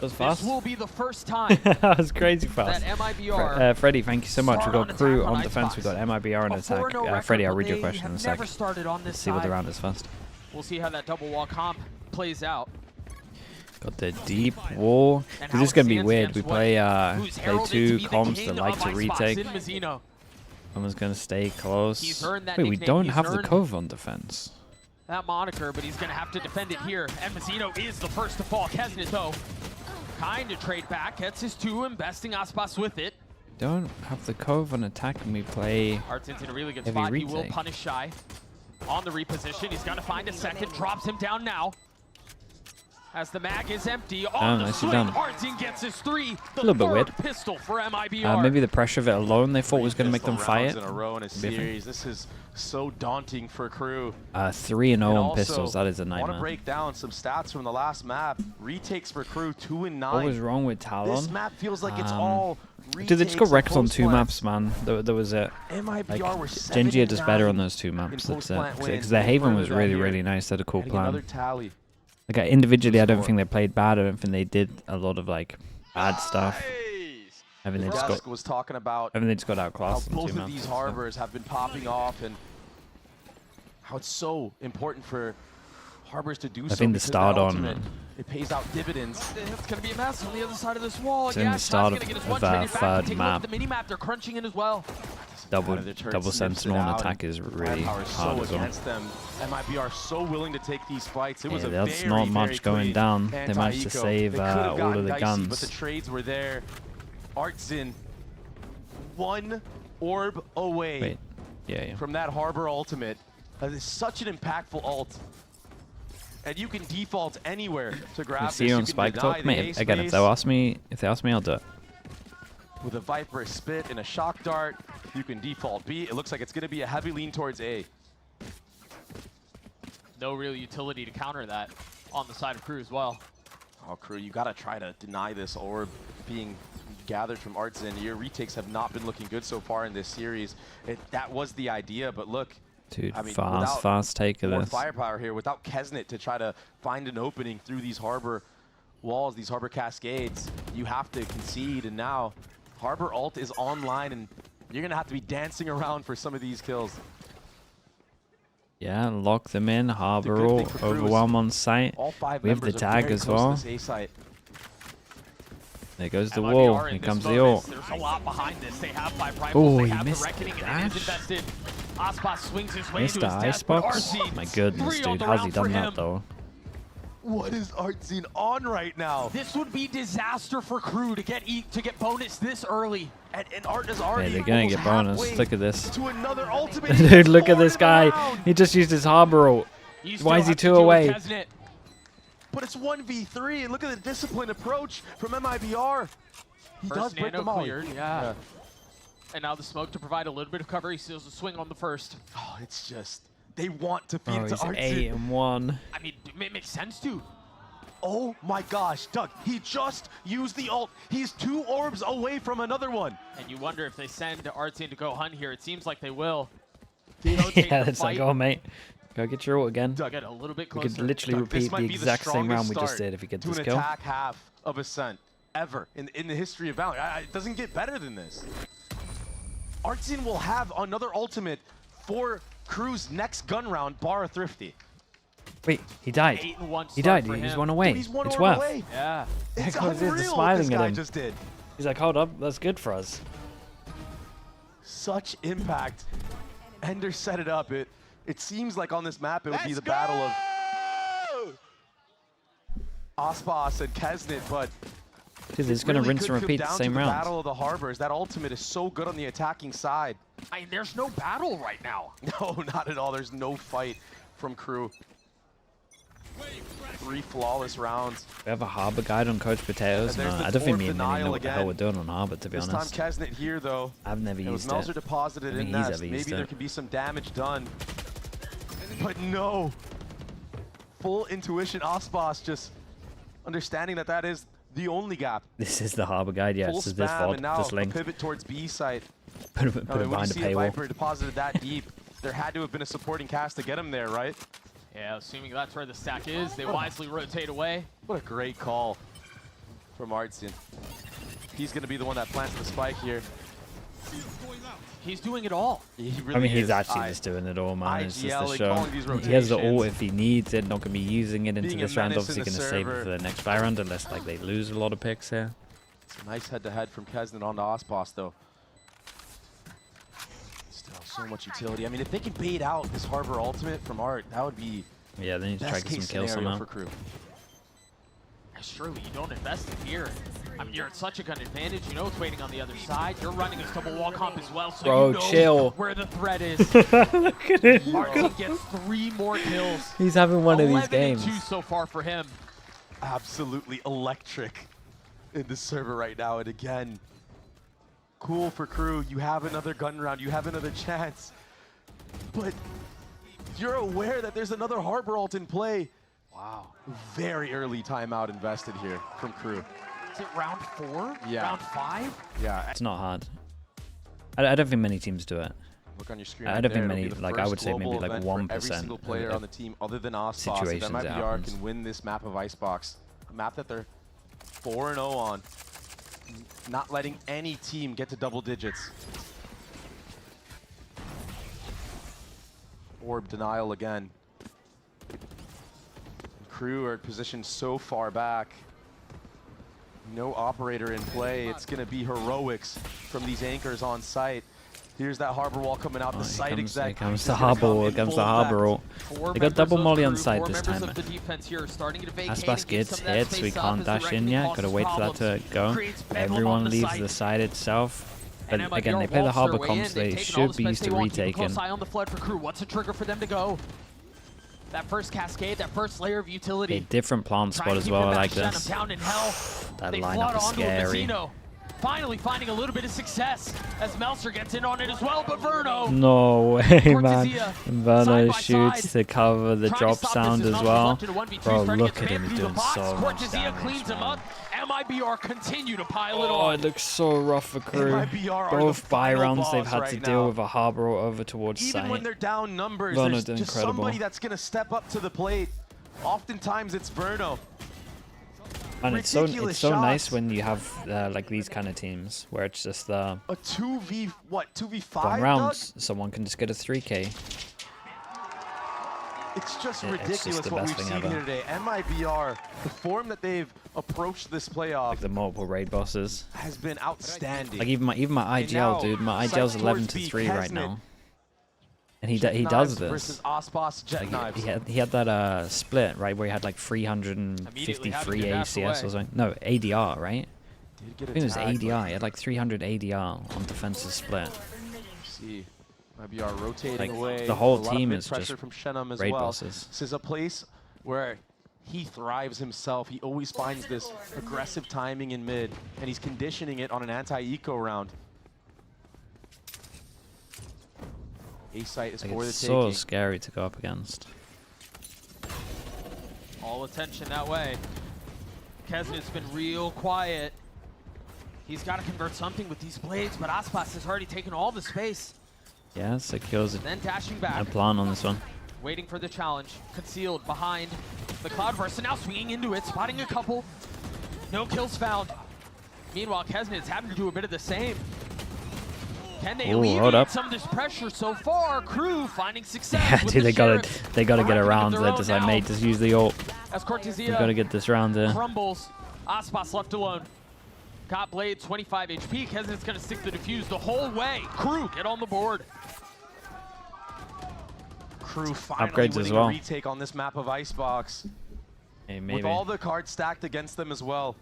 was fast. This will be the first time That was crazy fast. that MIBR Freddie, thank you so much. We've got start Crew on on attack defense. on We've got MIBR on attack. Freddie, I'll read your question in a sec. Let's see what the round is first. We'll see how that double wall comp plays out. Got the deep wall. This is going to be weird. We play two comps that like to retake. Someone's going to stay close. Wait, we don't have the Cove on defense. That moniker, but he's going to have to defend it here. And Mazzino is the first to fall. Kesnet, though, kind of trade back. Gets his 2, investing Icebox with it. Don't have the Cove on attack and we play Artzin's in a really good heavy spot. retake. He will punish Shy on the reposition. He's going to find a second. Drops him down now. As the mag is empty. On the swing, Artzin gets his 3. A little bit weird. Pistol for MIBR. Maybe the pressure of it alone they thought was going to make them fight it. In a row in a series. This is so daunting for Crew. 3-0 on pistols. That is a nightmare. I want to break down some stats from the last map. Retakes for Crew 2 and 9. What was wrong with Talon? This map feels like it's all dude, they just got wrecked on 2 maps, man. That was it. MIBR were Genji are just better on those 2 maps. That's it. Because their Haven was really, really nice. They had a cool plan. Another tally. Like individually, I don't think they played bad. I don't think they did a lot of like bad stuff. I think they just got was talking about. I think they just got outclassed. How both of these harbors have been popping off, and how it's so important for harbors to do so. I think the start on it pays out dividends. It's gonna be a mess on the other side of this wall. It's in the start of the third map. The mini map, they're crunching in as well. Double sentinel on attack is really hard as well. Them. MIBR so willing to take these fights. It was there's not much going down. They managed to save all of the guns. But the trades were there. Artzin, 1 orb away from that harbor ultimate. That is such an impactful ult. And you can default anywhere to grab this. See you on Spike Talk, mate. Again, if they ask me, I'll do it. With a Viper spit and a shock dart, you can default B. It looks like it's going to be a heavy lean towards A. No real utility to counter that on the side of Crew as well. Oh, Crew, you got to try to deny this orb being gathered from Artzin. Your retakes have not been looking good so far in this series. That was the idea, but look. Dude, I mean, fast take of this. Firepower here without Kesnet to try to find an opening through these harbor walls, these harbor cascades. You have to concede, and now Harbor ult is online, and you're going to have to be dancing around for some of these kills. Yeah, lock them in. Harbor ult, overwhelm on site. We have the tag as well. There goes the wall. Here comes the ult. There's a lot behind this. They have 5 rifles. They have the reckoning, and it is invested. Icebox swings his way Missed into his death, Icebox? My goodness, dude. How's he done that, though? What is Artzin on right now? This would be disaster for Crew to get bonus this early. And Art is already they're gonna get bonus. Look at this. To another ultimate. Dude, look at this guy. He just used his harbor ult. Why is he 2 away? But it's 1v3, and look at the disciplined approach from MIBR. He does break them all. Cleared, yeah. And now the smoke to provide a little bit of cover. He steals the swing on the first. Oh, it's just, they want to feed it to Artzin. 8-1. I mean, it makes sense to. Oh my gosh, Doug, he just used the ult. He's 2 orbs away from another one. And you wonder if they send Artzin to go hunt here. It seems like they will. Yeah, it's like, oh, mate. Go get your ult again. Doug, get a little bit closer. We could literally repeat the exact same round we just did if we get this kill. To an attack half of Ascent ever in the history of Valor. It doesn't get better than this. Artzin will have another ultimate for Crew's next gun round, bar a Thrifty. Wait, he died. 8-1 he died. For He's him. 1 away. Dude, he's 1 it's orb worth. away. Yeah. It's unreal smiling at him. Just did. He's like, hold up, that's good for us. Such impact. Ender set it up. It seems like on this map it would be the battle of Icebox and Kesnet, but dude, he's going to rinse and repeat the same round. Battle of the Harbors. That ultimate is so good on the attacking side. I mean, there's no battle right now. No, not at all. There's no fight from Crew. 3 flawless rounds. We have a harbor guide on Coach Potatoes. No, I don't think me and Minnie know what the hell we're doing on harbor, to be honest. This time Kesnet here, though. I've never used it. Smells are deposited in nest. Maybe there could be some damage done. But no. Full intuition. Icebox just understanding that is the only gap. This is the harbor guide, yeah. This is this VOD, this link. Pivot towards B site. Put it behind a paywall. Viper deposited that deep. There had to have been a supporting cast to get him there, right? Yeah, assuming that's where the stack is, they wisely rotate away. What a great call. from Artsin. He's going to be the one that plants the spike here. He's doing it all. He really I mean, he's is. actually just doing it all, man. It's just a show. calling these He has the ult rotations. if he needs it. Not going to be using it into Being a this round. menace Obviously in going the to save it server. for the next buy round unless like they lose a lot of picks here. It's a nice head-to-head from Kesnet on the Icebox, though. Still so much utility. I mean, if they can bait out this Harbor ultimate from Art, that would be Yeah, they need to try to get some kills somehow. for Crew. Surely you don't invest it here. I mean, you're at such a good advantage. You know it's waiting on the other side. You're running a double wall comp as well, so Bro, you know chill. where the threat is. Look at him. Martin gets 3 more kills. He's having one of these 11 games. and 2 so far for him. Absolutely electric in the server right now. And again, cool for Crew. You have another gun round. You have another chance. But you're aware that there's another Harbor ult in play. Wow. Very early timeout invested here from Crew. Is it round 4? Yeah. Round 5? Yeah. It's not hard. I don't think many teams do it. Look on your screen. I right don't there. think It'll many, be the like I first would say maybe global like event for 1% every single player of on the team other than Icebox. If situations it MIBR happens. can win this map of Icebox, a map that they're 4-0 on, not letting any team get to double digits. Orb denial again. Crew are positioned so far back. No operator in play. It's going to be heroics from these anchors on site. Here's that Harbor wall coming out. The site exec. Here comes the Harbor wall. Here comes the Harbor wall. They got double molly on site this time. Icebox gets hit, so he can't dash in yet. Gotta wait for that to go. Everyone leaves the site itself. But again, they play the Harbor comps. They should be used to retaking. What's a trigger for them to go? That first cascade, that first layer of utility. A different plant spot as well. I like this. Down in hell. That They lineup flood is onto scary. Vecino. Finally finding a little bit of success as Meltzer gets in on it as well, but Verno. No way, man. Cortesia, Verno side by shoots side. to cover the Trying drop to stop sound this as Meltzer well. left in a 1v2, Bro, starting to look get at him. spammed He's through the doing box. so much Cortesia damage, cleans him man. up. MIBR continue to pile it Oh, on. it looks so rough for Crew. MIBR are the Both buy final rounds they've boss had right to now. deal with a Harbor over towards Even site. when they're down numbers, Verno's there's just incredible. somebody that's going to step up to the plate. Oftentimes it's Verno. And it's so ridiculous nice shots. when you have like these kind of teams where it's just A 2v, what, 2v5? one rounds, someone can just get a 3K. It's just It's ridiculous just the what best we've thing seen ever. here today. MIBR, the form that they've approached this playoff Like the multiple raid bosses. has been outstanding. Like even my And IGL, now, dude. My sight IGL's 11 towards to B, 3 right Kesnet. now. And he Jet does Knives this. versus Icebox Jet Like Knives. he had that split, right, where he had like Immediately having 353 to dash ACS away. or something. No, ADR, right? Did get I think it was attacked, but ADR. He had like 300 ADR on defensive split. See, MIBR rotating Like, away. the whole A lot of team mid is pressure just from Shenum as raid well. bosses. This is a place where he thrives himself. He always finds this aggressive timing in mid, and he's conditioning it on an anti-eco round. A-site is Like, for the it's so taking. scary to go up against. All attention that way. Kesnet's been real quiet. He's got to convert something with these blades, but Aspas has already taken all the space. Yeah, so kills Then dashing a back, plan on this one. waiting for the challenge. Concealed behind the Cloudburst, and now swinging into it, spotting a couple. No kills found. Meanwhile, Kesnet is having to do a bit of the same. Can they Ooh, hold alleviate up. some of this pressure so far? Crew finding success. Yeah, with dude, the they gotta Sheriff. get A around reckoning of that. their Just own like, now. mate, just use the ult. As Cortesia We gotta get this round there. crumbles. Aspas left alone. Got Blade, 25 HP. Kesnet's gonna stick the defuse the whole way. Crew, get on the board. Crew finally Upgrades winning as well. a retake on this map of Icebox. Hey, With maybe. all the cards stacked against them as well.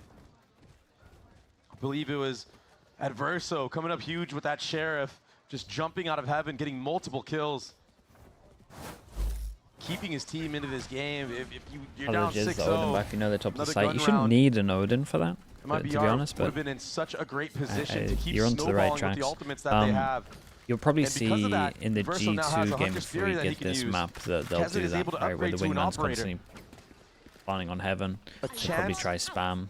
I believe it was Adverso coming up huge with that Sheriff, just jumping out of heaven, getting multiple kills. Keeping his team into this game. If you're Oh, down legit, the 6-0, Odin back, you know, they're top of the another site. gun You shouldn't round. need an Odin for that, to be honest, would but have been in such a great position I- to keep you're onto the right snowballing with tracks. the ultimates that they have. you'll probably And because see of that, in the Verso now has G2 a game Hunter's before Fury you that he get can this use. map that they'll Kesnet do is that, able to right, where upgrade the to an wingman's operator. constantly planning on heaven. A They'll probably chance try spam, and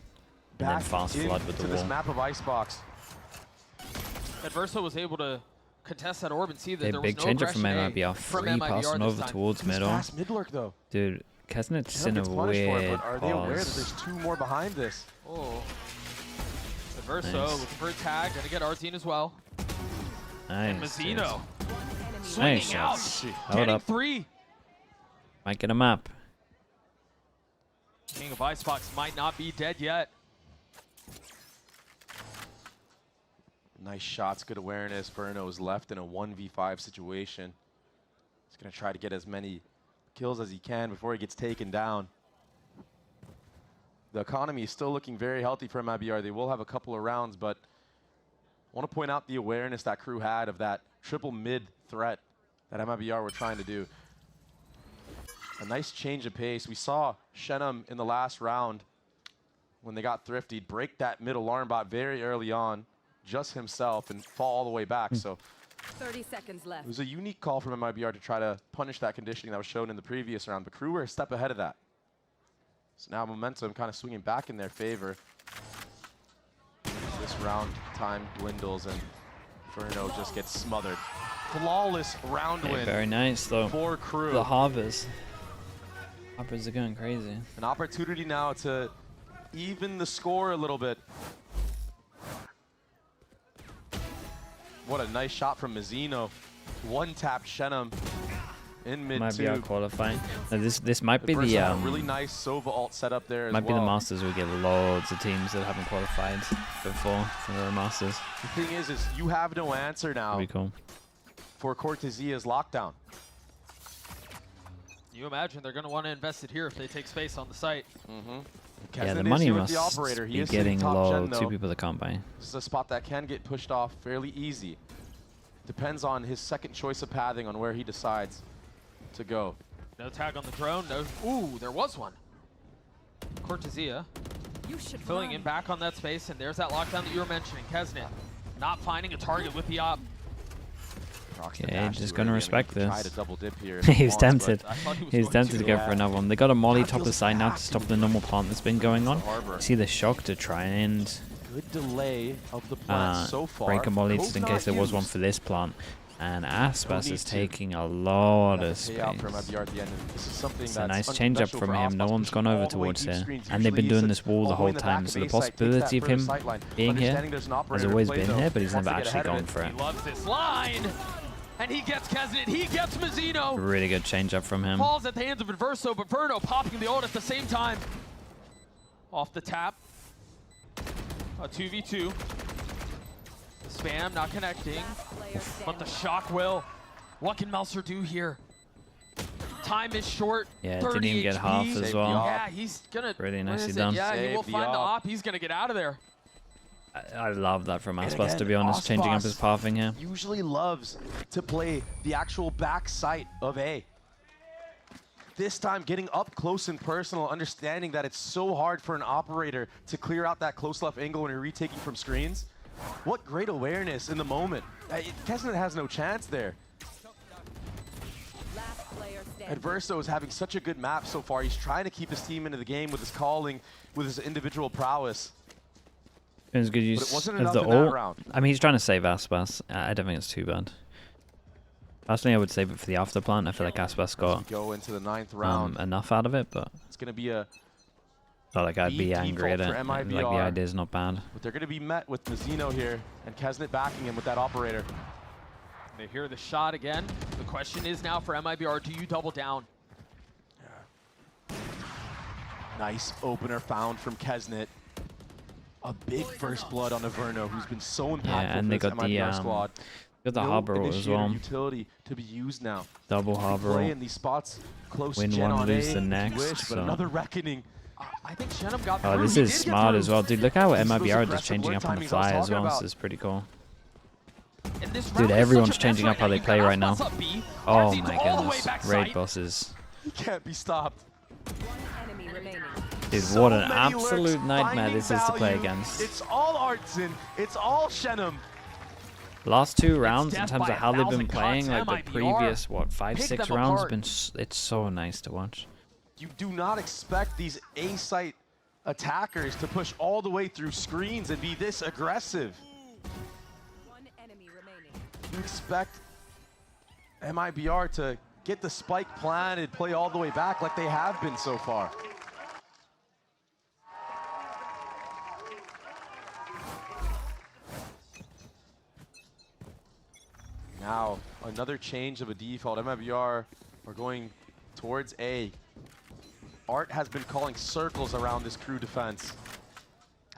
then back fast flood with into the this wall. map of Icebox. Adverso was able to contest that orb and see that A there was big no changer from aggression MIBR. from Free MIBR passing this over time. towards This middle. fast mid lurk though. Dude, Kesnet's Hell in a gets punished for it, weird but are they aware that pause. there's two more behind this? Oh, Verso looking for a tag, gonna get Artzine as well. Nice. And Mazzino swinging out, getting 3. Might get a map. King of Icebox might not be dead yet. Nice shots, good awareness. Verno is left in a 1v5 situation. He's going to try to get as many kills as he can before he gets taken down. The economy is still looking very healthy for MIBR. They will have a couple of rounds, but I want to point out the awareness that crew had of that triple mid threat that MIBR were trying to do. A nice change of pace. We saw Shenum in the last round when they got thrifty break that mid alarm bot very early on, just himself, and fall all the way back. So 30 seconds left. It was a unique call from MIBR to try to punish that conditioning that was shown in the previous round, but crew were a step ahead of that. So now momentum kind of swinging back in their favor. This round time dwindles and Verno just gets smothered. Flawless round win. Very nice though. For crew. The Harvers. Harvers are going crazy. An opportunity now to even the score a little bit. What a nice shot from Mazzino. One-tap Shenum in mid-2. MIBR qualifying. Now this might be the really nice Sova ult setup there as might be well. the Masters. We get loads of teams that haven't qualified before for the Masters. The thing is you have no answer now That'd be cool. for Cortesia's lockdown. You imagine they're going to want to invest it here if they take space on the site. Yeah, the money must be getting low. 2 people that can't buy. This is a spot that can get pushed off fairly easy. Depends on his second choice of pathing on where he decides to go. No tag on the drone. No. Ooh, there was one. Cortesia filling in back on that space, and there's that lockdown that you were mentioning. Kesnet not finding a target with the op. Okay, just gonna respect this. Here He's tempted. He's tempted to go for another one. They got a molly top of the side now to stop the normal plant that's been going on. See the shock to try and good delay of the plant so far. Break a molly just in case there was one for this plant. And Aspas is taking a lot of space. It's a nice change up from him. No one's gone over towards here. And they've been doing this wall the whole time. So the possibility of him being here has always been here, but he's never actually gone for it. He loves this line. And he gets Kesnet, he gets Mazzino. Really good change up from him. Falls at the hands of Adverso, but Verno popping the ult at the same time. Off the tap. A 2v2. Spam not connecting, but the shock will. What can Melser do here? Time is short. Yeah, didn't even get half as well. Yeah, he's gonna. Really nicely done. Yeah, he will find the op. He's gonna get out of there. I love that from Aspas, to be honest, changing up his pathing here. Usually loves to play the actual back site of A. This time getting up close and personal, understanding that it's so hard for an operator to clear out that close left angle when you're retaking from screens. What great awareness in the moment. Kesnet has no chance there. Adverso is having such a good map so far. He's trying to keep his team into the game with his calling, with his individual prowess. It was good use of the ult. I mean, he's trying to save Aspas. I don't think it's too bad. Personally, I would save it for the after plant. I feel like Aspas got go into the 9th round. Enough out of it, but it's going to be a not like I'd be angry at it. Like the idea is not bad. But they're going to be met with Mazzino here and Kesnet backing him with that operator. They hear the shot again. The question is now for MIBR, do you double down? Yeah. Nice opener found from Kesnet. A big first blood on Verno, who's been so impactful. Yeah, and they got the squad. Got the harbor as well. Utility to be used now. Double harbor. Play in these spots close. Win one, lose the next. But another reckoning. I think Shenum got through. This is smart as well, dude. Look how MIBR is changing up on the fly as well. This is pretty cool. Dude, everyone's changing up how they play right now. Oh my goodness, raid bosses. He can't be stopped. Dude, what an absolute nightmare this is to play against. It's all Artzine. It's all Shenum. Last 2 rounds in terms of how they've been playing, like the previous, what, 5-6 rounds, been it's so nice to watch. You do not expect these A-site attackers to push all the way through screens and be this aggressive. You expect MIBR to get the spike planted, play all the way back like they have been so far. now, another change of a default. MIBR are going towards A. Art has been calling circles around this crew defense.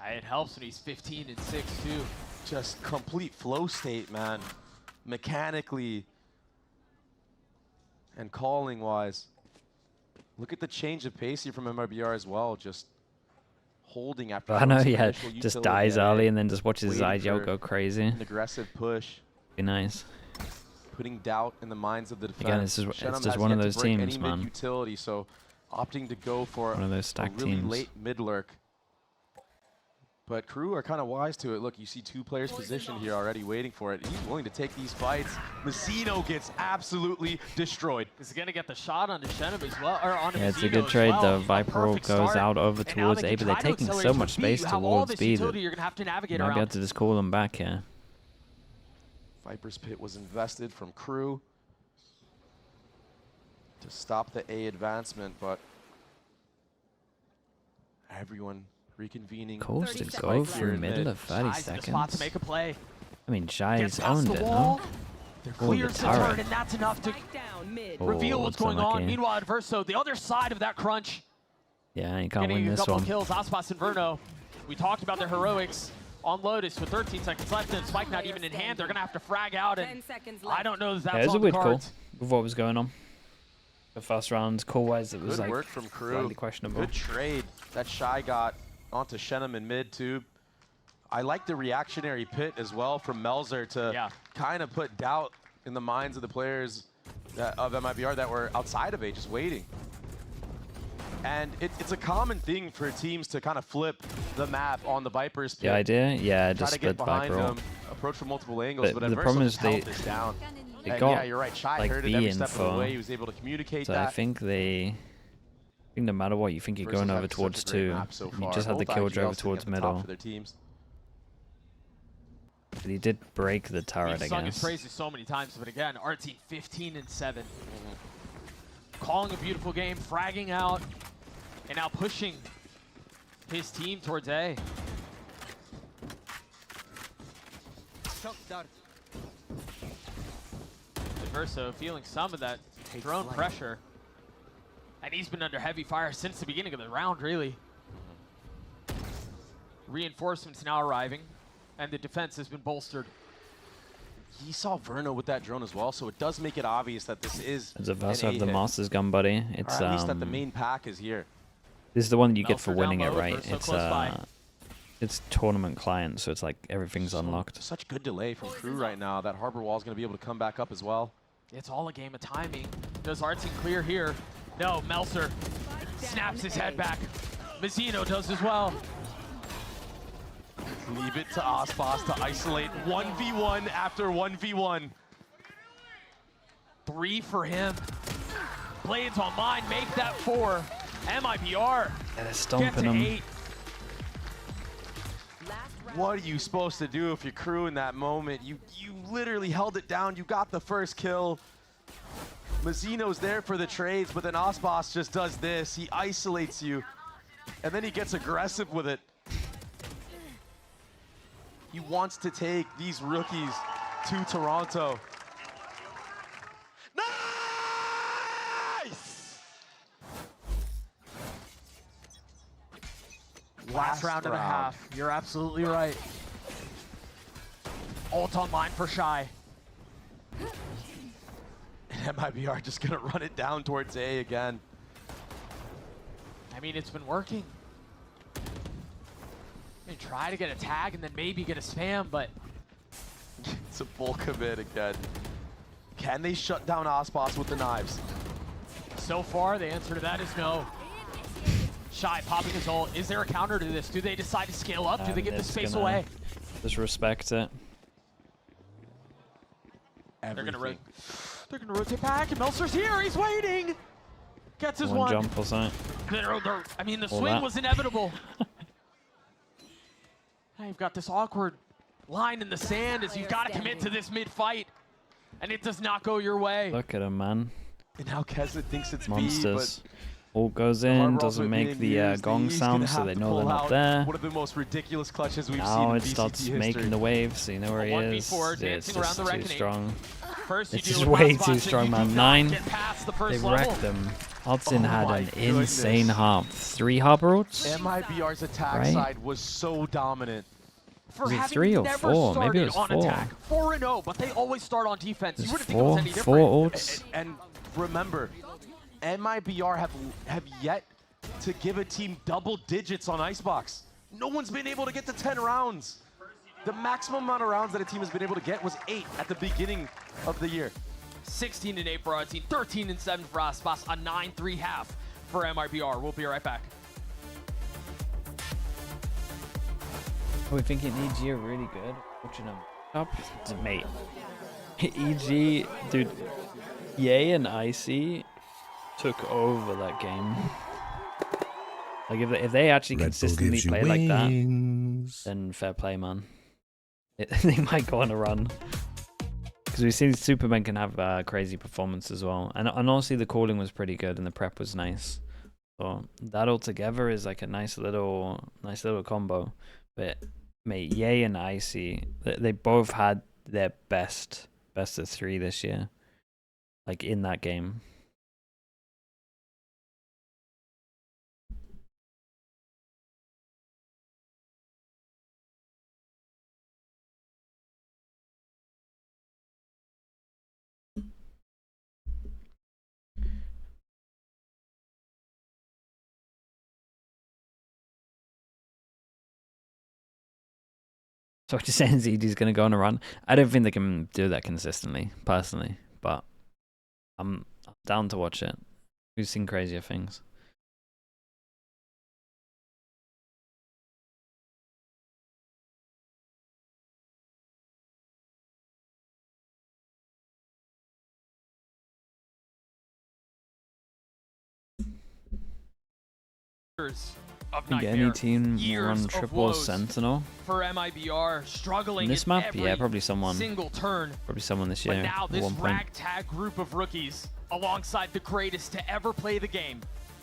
It helps when he's 15 and 6 too. Just complete flow state, man. Mechanically and calling wise. Look at the change of pace here from MIBR as well. Just holding after. I know, yeah, just dies early and then just watches his IGL go crazy. An aggressive push. Be nice. Putting doubt in the minds of the defense. Again, it's just one of those teams, man. Utility, so opting to go for one of those stacked a really teams. late mid lurk. But crew are kind of wise to it. Look, you see 2 players positioned here already waiting for it. He's willing to take these fights. Messino gets absolutely destroyed. He's going to get the shot onto Shenum as well. Or onto yeah, it's a good trade though. Viper goes out over towards A, but they're taking so much space towards B that you're going to have to navigate might around. be able to just call them back here. Viper's pit was invested from crew to stop the A advancement, but everyone reconvening. Cool to go through middle of 30 seconds. Spot to make a play. I mean, Shy's owned it, no? They're clear to turn, and that's enough to reveal what's going on. Meanwhile, Adverso, the other side of that crunch. Yeah, you can't win this one. Getting a couple kills, Icebox and Verno. We talked about their heroics on Lotus with 13 seconds left and Spike not even in hand. They're going to have to frag out, and I don't know if that's on the cards. It was a weird call with what was going on. The first round, call-wise, it was good work from crew. Slightly questionable. Good trade that Shy got onto Shenum in mid too. I like the reactionary pit as well from Melzer to kind of put doubt in the minds of the players of MIBR that were outside of A, just waiting. And it's a common thing for teams to kind of flip the map on the Viper's pit. The idea, yeah, just split Viper them, approach from multiple angles, but the problem is they down. got yeah, you're right. Shy like heard it every step of the way. He was able to communicate so that. I think no matter what, you think you're going over towards 2. You just had the killjoy over towards middle. But he did break the turret, I sung his guess. praises so many times, but again, our team 15 and 7. Calling a beautiful game, fragging out, and now pushing his team towards A. Adverso feeling some of that drone pressure. And he's been under heavy fire since the beginning of the round, really. Reinforcements now arriving, and the defense has been bolstered. He saw Verno with that drone as well, so it does make it obvious that this is As a Verso of the Master's gun, buddy. It's or at least that the main pack is here. This is the one you get for winning it, low, right? It's tournament client, so it's like everything's unlocked. Such good delay from crew right now. That harbor wall is going to be able to come back up as well. It's all a game of timing. Does our team clear here? No, Melzer snaps his head back. Mazzino does as well. Leave it to Osbos to isolate 1v1 after 1v1. 3 for him. Blades on mine, make that 4. MIBR yeah, they're stomping him. 8. What are you supposed to do if your crew in that moment? You literally held it down. You got the first kill. Mazzino's there for the trades, but then Osbos just does this. He isolates you, and then he gets aggressive with it. He wants to take these rookies to Toronto. Nice! Last round and a half. You're absolutely right. Ult online for Shy. And MIBR just gonna run it down towards A again. I mean, it's been working. They try to get a tag and then maybe get a spam, but it's a full commit again. Can they shut down Osbos with the knives? So far, the answer to that is no. Shy popping his ult. Is there a counter to this? Do they decide to scale up? Do they get the space away? Just respect it. They're gonna rotate back, and Melzer's here. He's waiting. Gets his one. Jump or something. I mean, the swing was inevitable. Now you've got this awkward line in the sand as you've got to commit to this mid-fight, and it does not go your way. Look at him, man. And now Keslet thinks it's monsters. B, all goes in, doesn't make the gong sound, so they know they're not there. One of the most ridiculous clutches we've seen now in it VCT starts history. making the waves, so you know where he is. It's just too strong. First, this is way too strong, man. 9. They wrecked them. Artsin had an insane harp. 3 harbor ults? MIBR's attack side was so dominant. Was it 3 or 4? Maybe it was 4. 4-0, but they always start on defense. You wouldn't think four, it was any different. 4 ults. And remember, MIBR have yet to give a team double digits on Icebox. No one's been able to get to 10 rounds. The maximum amount of rounds that a team has been able to get was 8 at the beginning of the year. 16-8 for our team, 13-7 for Icebox, a 9-3 half for MIBR. We'll be right back. Are we thinking EG are really good? Watching them up, mate. EG, dude. Ye and Icy took over that game. Like if they actually consistently play like that, then fair play, man. They might go on a run. Because we've seen Superman can have crazy performance as well, and honestly the calling was pretty good and the prep was nice. So that all together is like a nice little combo. But mate, Ye and Icy, they both had their best of 3 this year, like in that game. So what you're saying is EG's going to go on a run? I don't think they can do that consistently, personally, but I'm down to watch it. We've seen crazier things. Of any team run triple Sentinel for MIBR, struggling in this map? every Yeah, probably someone. Single turn. Probably someone this year. But now this at one point. ragtag group of rookies, alongside the greatest to ever play the game,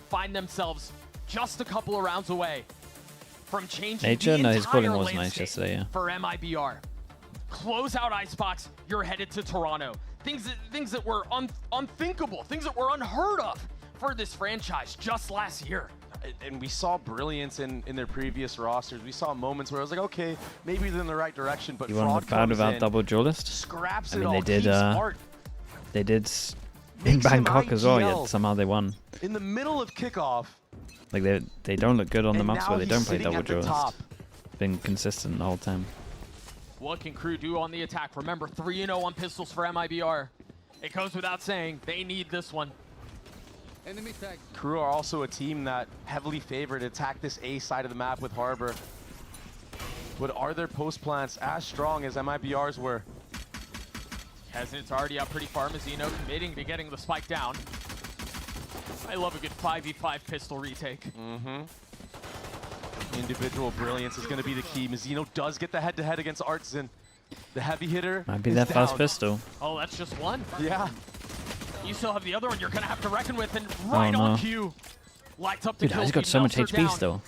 find themselves just a couple of rounds away from changing Nature? the No, his calling entire was nice landscape yesterday, yeah. for MIBR. Close out Icebox, you're headed to Toronto. Things that were unthinkable, things that were unheard of for this franchise just last year. And we saw brilliance in their previous rosters. We saw moments where I was like, okay, maybe they're in the right direction, but you want to proud about double duelist? Scraps I mean, it all, they did in Bangkok as well, yet somehow they won. In the middle of kickoff. Like they don't look good on the maps where they don't play double duelist. Been consistent the whole time. What can Crew do on the attack? Remember, 3-0 on pistols for MIBR. It goes without saying, they need this one. Enemy tag. Crew are also a team that heavily favored attack this A side of the map with Harbor. But are their post plants as strong as MIBR's were? Keznet's already up pretty far. Mazzino committing to getting the spike down. I love a good 5v5 pistol retake. Individual brilliance is going to be the key. Mazzino does get the head-to-head against Artsin. The heavy hitter might be that fast pistol. Oh, that's just one. Yeah. You still have the other one you're going to have to reckon with, and right on cue. Lights up the kill. He's got so much HP still.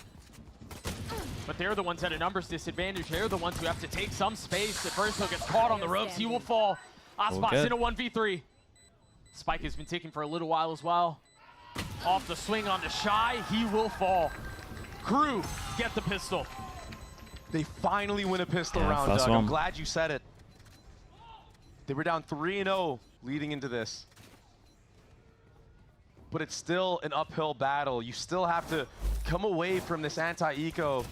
But they're the ones at a numbers disadvantage. They're the ones who have to take some space. At first, he'll get caught on the ropes. He will fall. Icebox in a 1v3. Spike has been ticking for a little while as well. Off the swing on the Shy. He will fall. Crew get the pistol. They finally win a pistol round, Doug. I'm glad you said it. They were down 3-0 leading into this. But it's still an uphill battle. You still have to come away from this anti-eco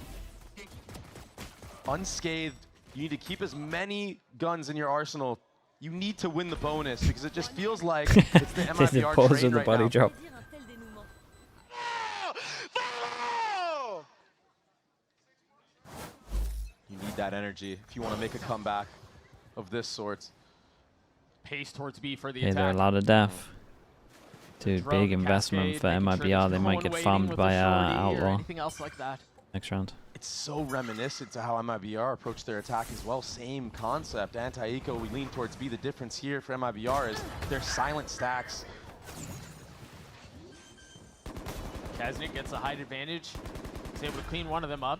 unscathed. You need to keep as many guns in your arsenal. You need to win the bonus because it just feels like it's the MIBR train right now. Drop. You need that energy if you want to make a comeback of this sort. Pace towards B for the attack. They're a lot of death. Dude, big investment for MIBR. They might get farmed by Outlaw. Anything else like that? Next round. It's so reminiscent to how MIBR approached their attack as well. Same concept. Anti-eco, we lean towards B. The difference here for MIBR is their silent stacks. Kaznik gets a height advantage. He's able to clean one of them up.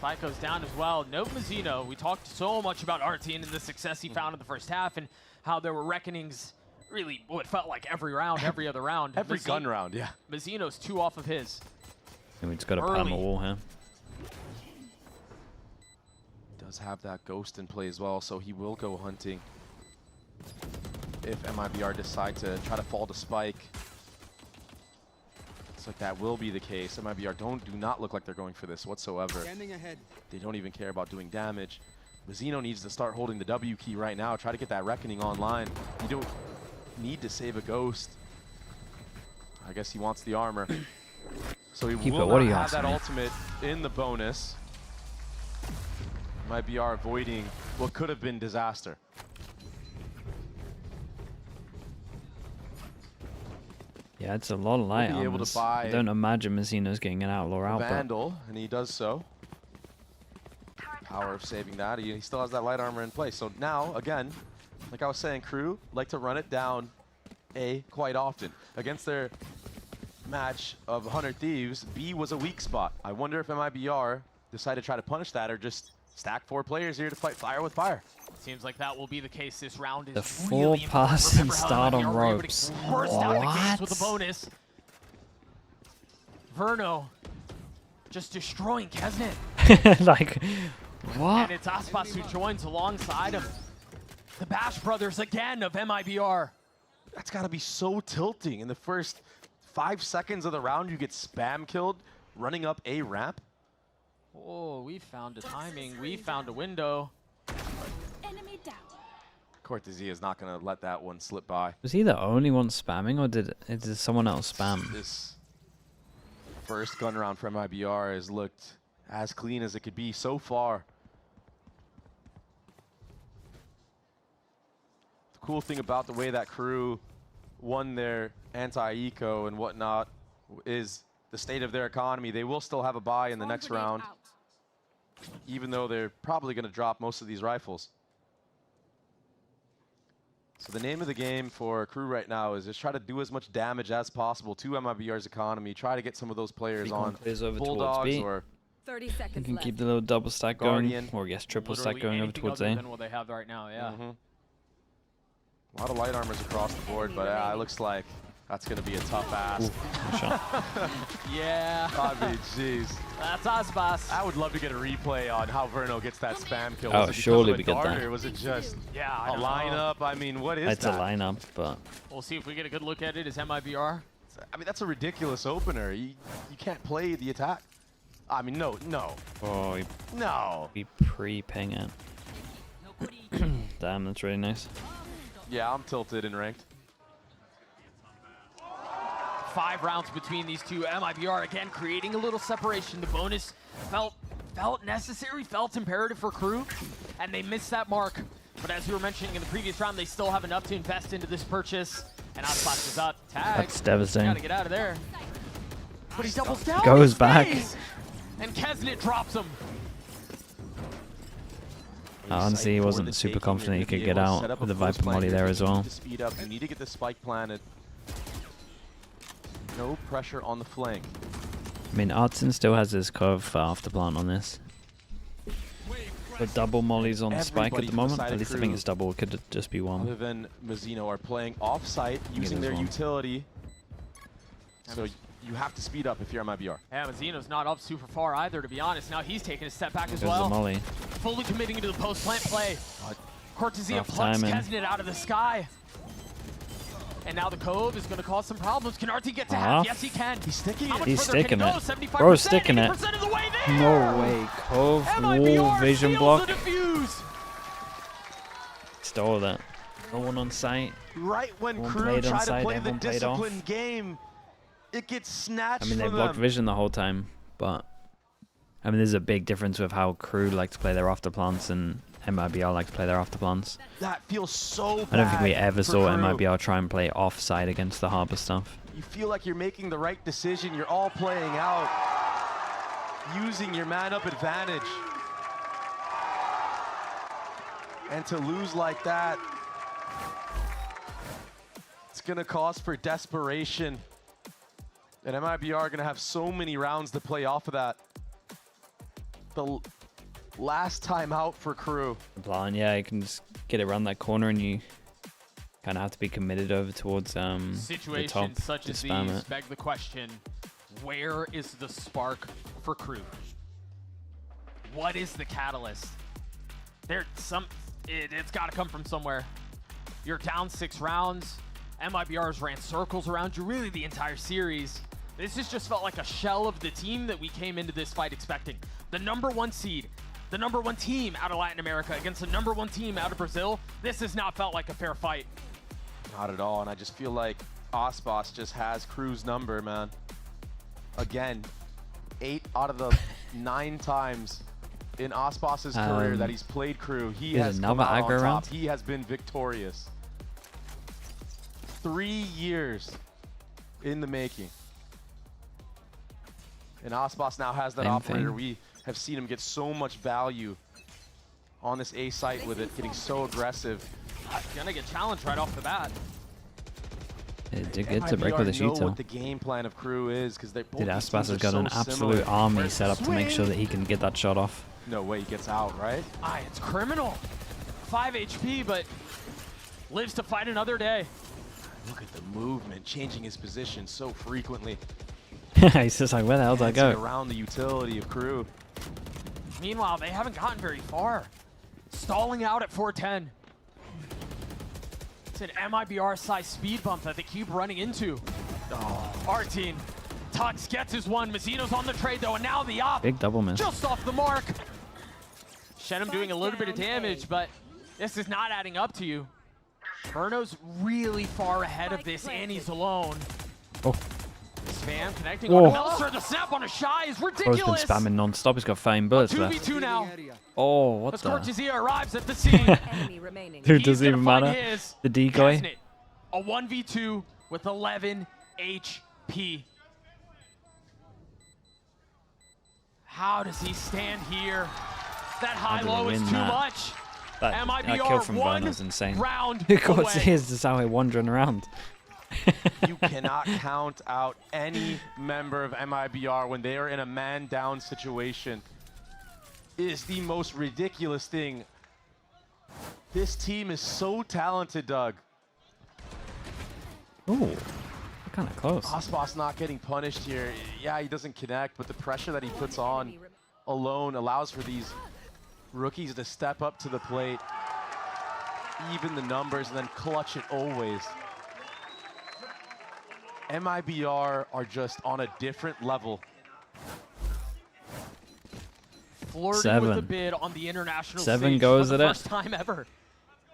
Spike goes down as well. No Mazzino. We talked so much about Artine and the success he found in the first half and how there were reckonings really what felt like every round, every other round. Every gun round, yeah. Mazzino's 2 off of his. And we just got to put him a wall here. Does have that ghost in play as well, so he will go hunting if MIBR decide to try to fall to Spike. Looks like that will be the case. MIBR do not look like they're going for this whatsoever. Standing ahead. They don't even care about doing damage. Mazzino needs to start holding the W key right now. Try to get that Reckoning online. You don't need to save a ghost. I guess he wants the armor. So he will not have that ultimate in the bonus. MIBR avoiding what could have been disaster. Yeah, it's a lot of light armors. I don't imagine Mazzino's getting an outlaw out. Vandal, and he does so. Power of saving that. He still has that light armor in place. So now, again, like I was saying, Crew like to run it down A quite often. Against their match of 100 Thieves, B was a weak spot. I wonder if MIBR decide to try to punish that or just stack 4 players here to fight fire with fire. Seems like that will be the case. This round is the full pass and start on ropes. Burst out the gates with a bonus. Verno just destroying Kesnet. Like, what? And it's Icebox who joins alongside him. The Bash brothers again of MIBR. That's got to be so tilting. In the first 5 seconds of the round, you get spam killed running up a ramp. Oh, we found a timing. We found a window. Enemy down. Cortezia is not going to let that one slip by. Was he the only one spamming, or did someone else spam? This first gun round for MIBR has looked as clean as it could be so far. The cool thing about the way that Crew won their anti-eco and whatnot is the state of their economy. They will still have a buy in the next round, even though they're probably going to drop most of these rifles. So the name of the game for Crew right now is just try to do as much damage as possible to MIBR's economy. Try to get some of those players on Bulldogs or 30 seconds you can left. keep the little double stack Guardian. going, or I guess triple Literally stack going over towards A. than what they have right now, yeah. A lot of light armors across the board, but it looks like that's going to be a tough ask. Yeah. I mean, jeez. That's Icebox. I would love to get a replay on how Verno gets that spam kill. Oh, surely we get that. Or was it just a lineup? I mean, what is that? It's a lineup, but we'll see if we get a good look at it as MIBR. I mean, that's a ridiculous opener. You can't play the attack. I mean, no. oh, No. we pre-ping it. Damn, that's really nice. Yeah, I'm tilted in ranked. 5 rounds between these two. MIBR again creating a little separation. The bonus felt necessary, felt imperative for Crew, and they missed that mark. But as you were mentioning in the previous round, they still have enough to invest into this purchase. And Icebox is up. Tag. That's devastating. Gotta get out of there. But he doubles down. Goes back. And Kesnet drops him. Honestly, he wasn't super confident he could get out with the Viper molly there as well. Speed up. You need to get the spike planted. No pressure on the flank. I mean, Artson still has his curve after plant on this. The double mollies on the spike at the moment. At least I think it's double. It could just be one. Other than Mazzino are playing off-site using their utility. So you have to speed up if you're MIBR. Yeah, Mazzino's not up super far either, to be honest. Now he's taking a step back as There's well. the molly. Fully committing into the post-plant play. Cortezia plucks Kesnet out of the sky. And now the Cove is going to cause some problems. Can RT get to half? Yes, he can. He's sticking it. He's sticking it. Bro's sticking it. No way. Cove, wall, vision block. Stole that. No one on site. Right when Crew try to play the disciplined game, it gets snatched. I mean, they blocked vision the whole time, but I mean, there's a big difference with how Crew like to play their after plants and MIBR like to play their after plants. That feels so bad. I don't think we ever saw MIBR try and play offside against the harbor stuff. You feel like you're making the right decision. You're all playing out, using your man-up advantage. And to lose like that, it's going to cause for desperation. And MIBR are going to have so many rounds to play off of that. the last time out for Crew. The plan, yeah, you can just get around that corner and you kind of have to be committed over towards the top Situations such to as spam these it. beg the question, where is the spark for Crew? What is the catalyst? It's got to come from somewhere. You're down 6 rounds. MIBR's ran circles around you really the entire series. This has just felt like a shell of the team that we came into this fight expecting. The #1 seed, the #1 team out of Latin America against the #1 team out of Brazil. This has not felt like a fair fight. Not at all, and I just feel like Icebox just has Crew's number, man. Again, 8 out of the 9 times in Icebox's career that he's played Crew, he has come out on top. He has been victorious. 3 years in the making. And Icebox now has that operator. We have seen him get so much value on this A site with it, getting so aggressive. Gonna get challenged right off the bat. It did get to break with a know shooter. what the game plan of Crew is, because they both Dude, Icebox has got so an absolute similar. army set up to make sure that he can get that shot off. No way he gets out, right? It's criminal. 5 HP, but lives to fight another day. Look at the movement, changing his position so frequently. He's just like, where the hell did I go? Around the utility of Crew. Meanwhile, they haven't gotten very far. Stalling out at 410. It's an MIBR-sized speed bump that they keep running into. Artine. Tux gets his one. Mazzino's on the trade, though, and now the op. Big double miss. Just off the mark. Shenum doing a little bit of damage, but this is not adding up to you. Verno's really far ahead of this, and he's alone. Oh. Spam connecting on Melser. The snap on a Shy is ridiculous. Bro's been spamming non-stop. He's got 5 bullets left. 2v2 now. Oh, what As the? Cortesia arrives at the scene. Enemy remaining. Dude, doesn't even matter. His. The decoy. Kesnit, a 1v2 with 11 HP. How does he stand here? That high-low is too much. That MIBR kill from one Verno's insane. round Of course, away. he is just out here wandering around. You cannot count out any member of MIBR when they are in a man-down situation. It is the most ridiculous thing. This team is so talented, Doug. Ooh, kind of close. Icebox not getting punished here. Yeah, he doesn't connect, but the pressure that he puts on alone allows for these rookies to step up to the plate, even the numbers, and then clutch it always. MIBR are just on a different level. Flirting with the bid on the international 7 stage goes for at the it. first time ever.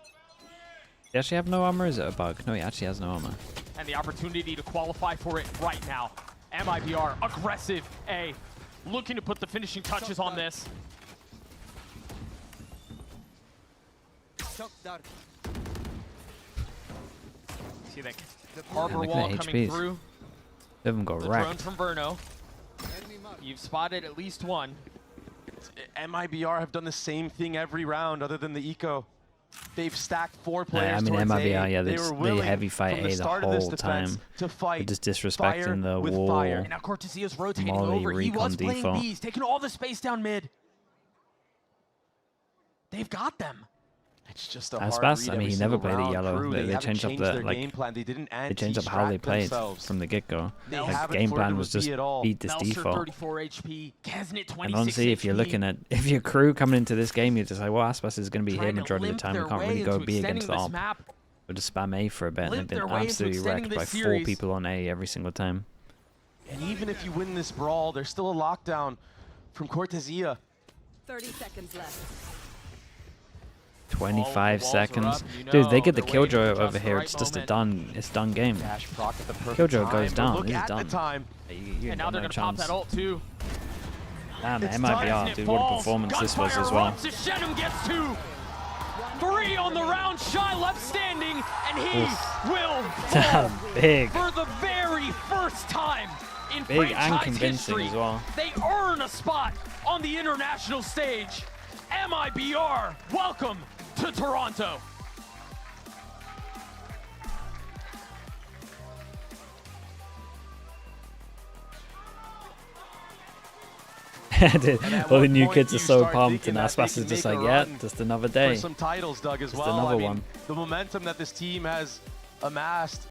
Does he actually have no armor? Or is it a bug? No, he actually has no armor. And the opportunity to qualify for it right now. MIBR, aggressive A, looking to put the finishing touches on this. See that harbor look at wall the coming HPs. through. They haven't got The drone wrecked. from Verno. You've spotted at least one. MIBR have done the same thing every round other than the eco. They've stacked 4 Yeah, players I mean, towards MIBR, A. yeah, They were willing heavy fight from the A the start of this whole defense time. to fight They're just fire disrespecting the with wall. fire. And now Cortesia's rotating Molly over. He was recon playing default. B's, taking all the space down mid. They've got them. It's just a As hard fast, read I mean, every he never single played a round. yellow. Crew, They haven't changed up changed the their like. game plan. They didn't They changed up how they anti-distract played themselves. from the get-go. They Like, the haven't game plan flirted was with just B at all. beat this Melser default. 34 HP, Kesnit 26 And honestly, if you're looking at if your crew coming into this game, you're just like, well, Aspas is going to be here trying to majority of the limp time. We their can't way really go into B against the extending this op. map. Or just spam A for a bit, and Limp they've their been way into absolutely extending wrecked by this 4 series. people on A every single time. And even if you win this brawl, there's still a lockdown from Cortesia. 30 seconds left. 25 walls are seconds. up, you Dude, they know get the they're waiting for Killjoy just over the here. right It's just moment. it's done game. Dash proc at the perfect Killjoy time, goes but down. Look He's at done. the time. You And ain't now got they're no going to pop chance. that ult too. Damn, It's MIBR, Kesnit dude, what a falls. performance this was Gunfire as well. erupts as Shenum gets 2. 3 on the round. Shy left standing, and he will Damn, fall big. for the very first time in Big and franchise convincing history. as well. They earn a spot on the international stage. MIBR, welcome to Toronto. Dude, all the new kids are so pumped, and Icebox is just like, yeah, just another day. Some titles, Doug, as just well. another one. The momentum that this team has amassed